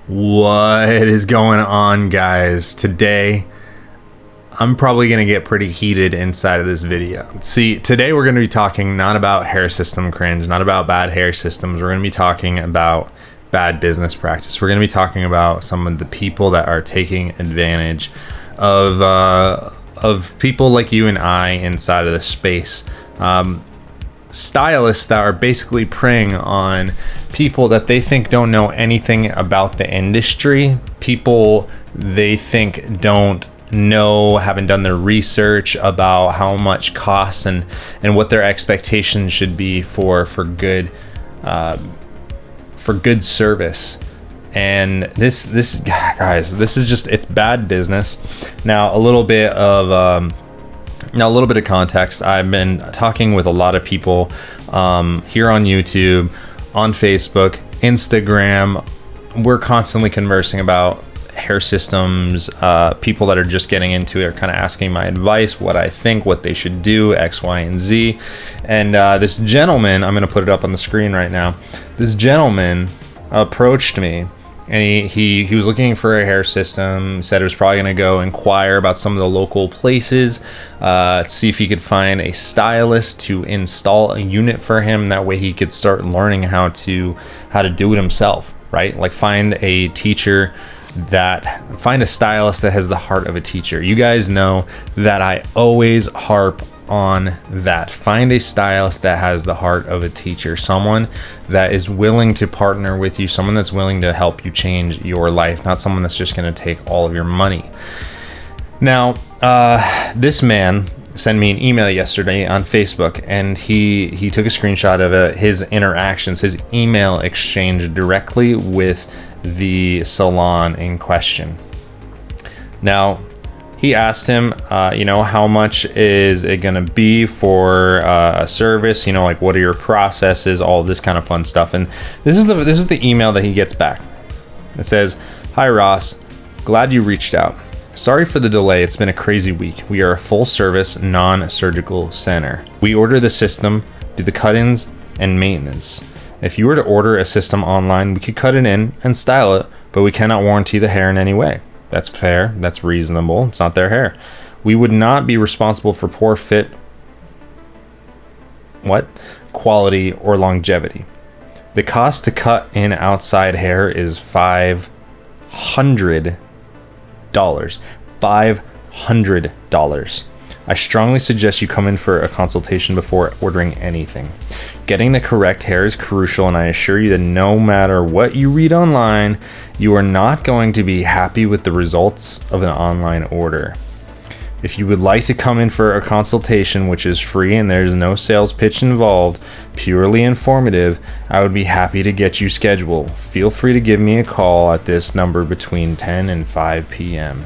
What is going on, guys? Today, I'm probably going to get pretty heated inside of this video. See, today we're going to be talking not about hair system cringe, not about bad hair systems. We're going to be talking about bad business practice. We're going to be talking about some of the people that are taking advantage of people like you and I inside of the space. Stylists that are basically preying on people that they think don't know anything about the industry, people they think don't know, haven't done their research about how much costs and what their expectations should be for good service. And this guys, this is just, it's bad business. Now a little bit of context. I've been talking with a lot of people here on YouTube, on Facebook, Instagram. We're constantly conversing about hair systems. People that are just getting into it are kind of asking my advice, what I think, what they should do, X, Y, and Z. And this gentleman, I'm going to put it up on the screen right now. This gentleman approached me. And he was looking for a hair system, said it was probably going to go inquire about some of the local places, see if he could find a stylist to install a unit for him. That way he could start learning how to do it himself, right? Like find a stylist that has the heart of a teacher. You guys know that I always harp on that. Find a stylist that has the heart of a teacher, someone that is willing to partner with you, someone that's willing to help you change your life, not someone that's just going to take all of your money. Now, this man sent me an email yesterday on Facebook, and he took a screenshot of his interactions, his email exchange directly with the salon in question. Now, he asked him, how much is it going to be for a service? Like what are your processes? All this kind of fun stuff. And this is the email that he gets back. It says, "Hi Ross, glad you reached out. Sorry for the delay. It's been a crazy week. We are a full service non-surgical center. We order the system, do the cut-ins and maintenance. If you were to order a system online, we could cut it in and style it, but we cannot warranty the hair in any way. That's fair. That's reasonable. It's not their hair. We would not be responsible for poor fit, quality, or longevity. The cost to cut in outside hair is $500. $500. I strongly suggest you come in for a consultation before ordering anything. Getting the correct hair is crucial, and I assure you that no matter what you read online, you are not going to be happy with the results of an online order. If you would like to come in for a consultation, which is free and there's no sales pitch involved, purely informative, I would be happy to get you scheduled. Feel free to give me a call at this number between 10 and 5 p.m.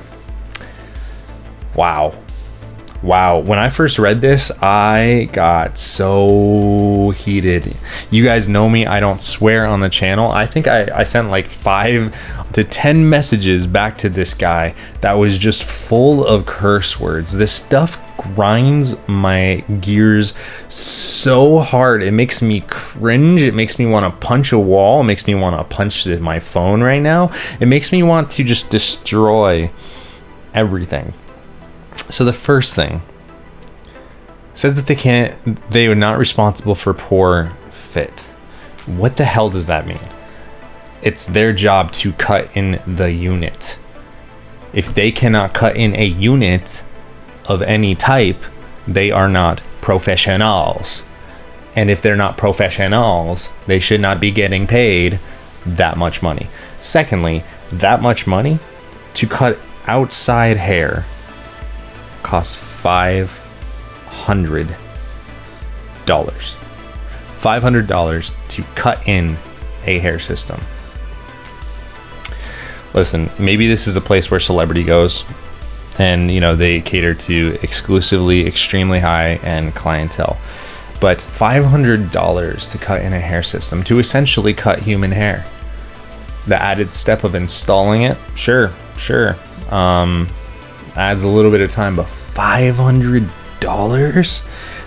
Wow, when I first read this, I got so heated. You guys know me, I don't swear on the channel. I think I sent like 5 to 10 messages back to this guy that was just full of curse words. This stuff grinds my gears so hard. It makes me cringe. It makes me want to punch a wall. It makes me want to punch my phone right now. It makes me want to just destroy everything. So the first thing says that they are not responsible for poor fit. What the hell does that mean? It's their job to cut in the unit. If they cannot cut in a unit of any type, they are not professionals. And if they're not professionals, they should not be getting paid that much money. Secondly, that much money to cut outside hair costs $500. $500 to cut in a hair system. Listen, maybe this is a place where celebrity goes and they cater to exclusively extremely high-end clientele. But $500 to cut in a hair system, to essentially cut human hair. The added step of installing it, sure. Adds a little bit of time, but $500?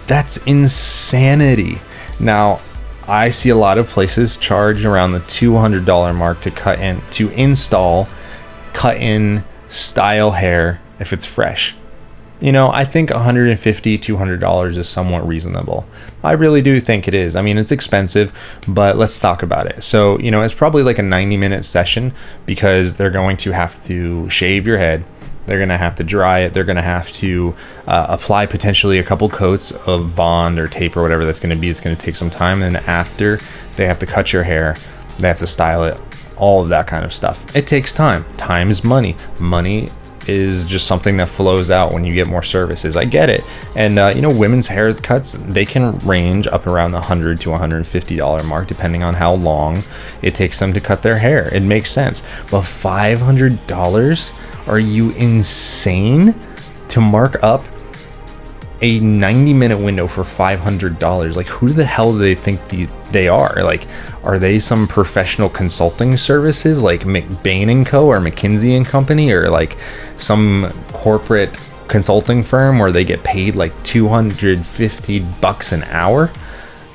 That's insanity. Now, I see a lot of places charge around the $200 mark to install cut in style hair if it's fresh. I think $150, $200 is somewhat reasonable. I really do think it is. I mean, it's expensive, but let's talk about it. So, it's probably like a 90-minute session, because they're going to have to shave your head. They're going to have to dry it. They're going to have to apply potentially a couple coats of bond or tape or whatever that's going to be. It's going to take some time. And after, they have to cut your hair. They have to style it, all of that kind of stuff. It takes time. Time is money. Money is just something that flows out when you get more services. I get it. And women's haircuts, they can range up around the $100 to $150 mark, depending on how long it takes them to cut their hair. It makes sense. But $500? Are you insane to mark up a 90-minute window for $500? Like, who the hell do they think they are? Like, are they some professional consulting services like McBain & Co. or McKinsey & Company, or like some corporate consulting firm where they get paid like $250 an hour?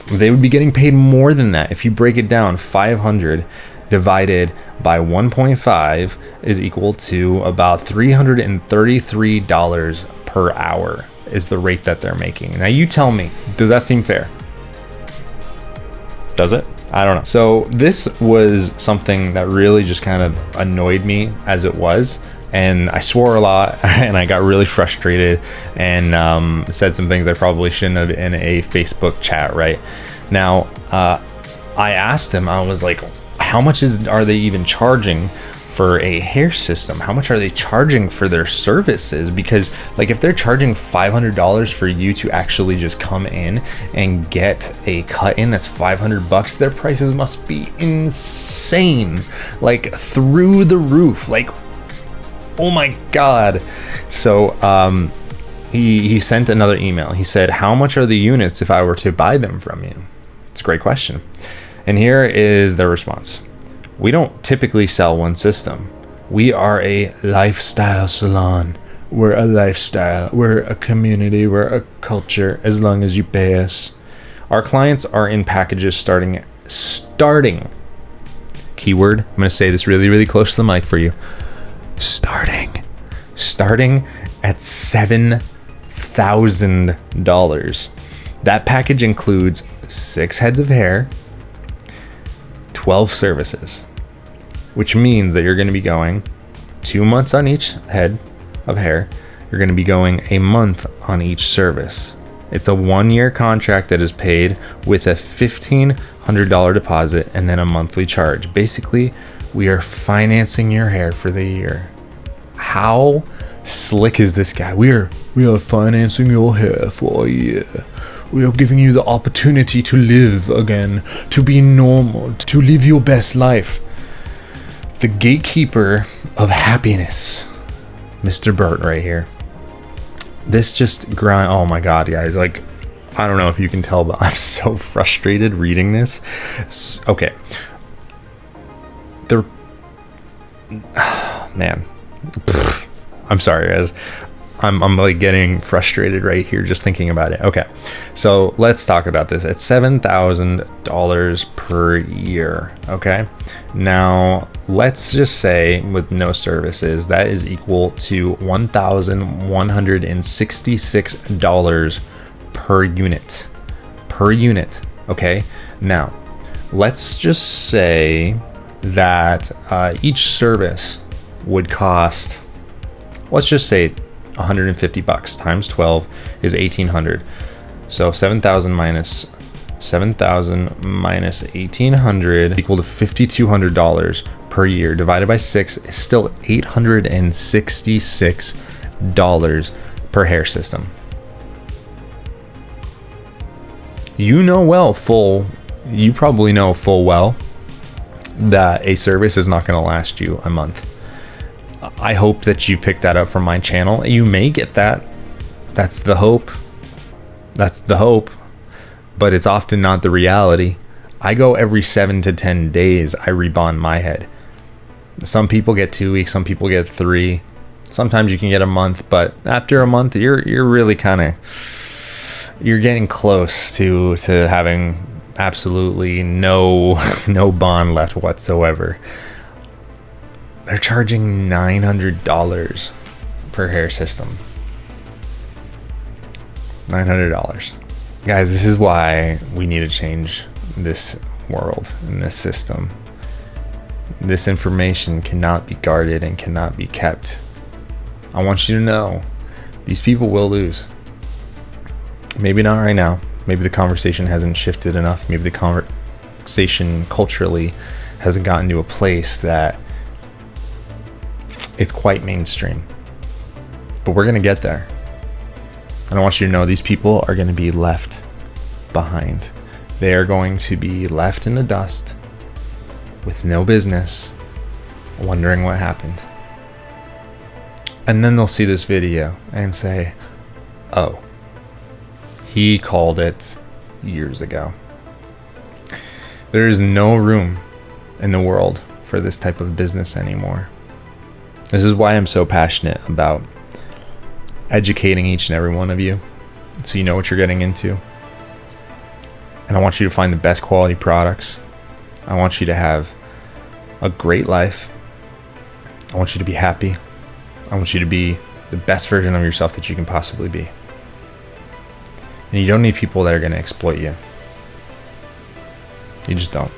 They would be getting paid more than that. If you break it down, 500 divided by 1.5 is equal to about $333 per hour is the rate that they're making. Now you tell me, does that seem fair? Does it? I don't know. So this was something that really just kind of annoyed me as it was. And I swore a lot, and I got really frustrated, and said some things I probably shouldn't have in a Facebook chat, right? Now, I asked him, I was like, how much are they even charging for a hair system? How much are they charging for their services? Because like, if they're charging $500 for you to actually just come in and get a cut in, that's $500. Their prices must be insane, like through the roof. Like, oh my God. So he sent another email. He said, how much are the units if I were to buy them from you? It's a great question. And here is their response. We don't typically sell one system. We are a lifestyle salon. We're a lifestyle. We're a community. We're a culture, as long as you pay us. Our clients are in packages starting, keyword, I'm going to say this really, really close to the mic for you. Starting at $7,000. That package includes 6 heads of hair, 12 services, which means that you're going to be going 2 months on each head of hair. You're going to be going a month on each service. It's a 1-year contract that is paid with a $1,500 deposit and then a monthly charge. Basically, we are financing your hair for the year. How slick is this guy? We are financing your hair for a year. We are giving you the opportunity to live again, to be normal, to live your best life. The gatekeeper of happiness, Mr. Burt right here. This just grind. Oh my God, guys. Like, I don't know if you can tell, but I'm so frustrated reading this. Okay. Man. I'm sorry, guys. I'm like getting frustrated right here just thinking about it. Okay, so let's talk about this. It's $7,000 per year. Okay, now let's just say with no services, that is equal to $1,166 per unit. Okay, now let's just say that each service would cost, let's just say $150 times 12 is $1,800. So 7,000 minus 1,800 equal to $5,200 per year, divided by 6 is still $866 per hair system. You probably know full well that a service is not going to last you a month. I hope that you picked that up from my channel. You may get that. That's the hope. But it's often not the reality. I go every 7 to 10 days. I rebond my head. Some people get 2 weeks. Some people get 3. Sometimes you can get a month. But after a month, you're really kind of, you're getting close to having absolutely no no bond left whatsoever. They're charging $900 per hair system. $900. Guys, this is why we need to change this world and this system. This information cannot be guarded and cannot be kept. I want you to know these people will lose. Maybe not right now. Maybe the conversation hasn't shifted enough. Maybe the conversation culturally hasn't gotten to a place that it's quite mainstream. But we're going to get there. And I want you to know these people are going to be left behind. They are going to be left in the dust with no business, wondering what happened. And then they'll see this video and say, oh, he called it years ago. There is no room in the world for this type of business anymore. This is why I'm so passionate about educating each and every one of you so you know what you're getting into. And I want you to find the best quality products. I want you to have a great life. I want you to be happy. I want you to be the best version of yourself that you can possibly be. And you don't need people that are going to exploit you. You just don't.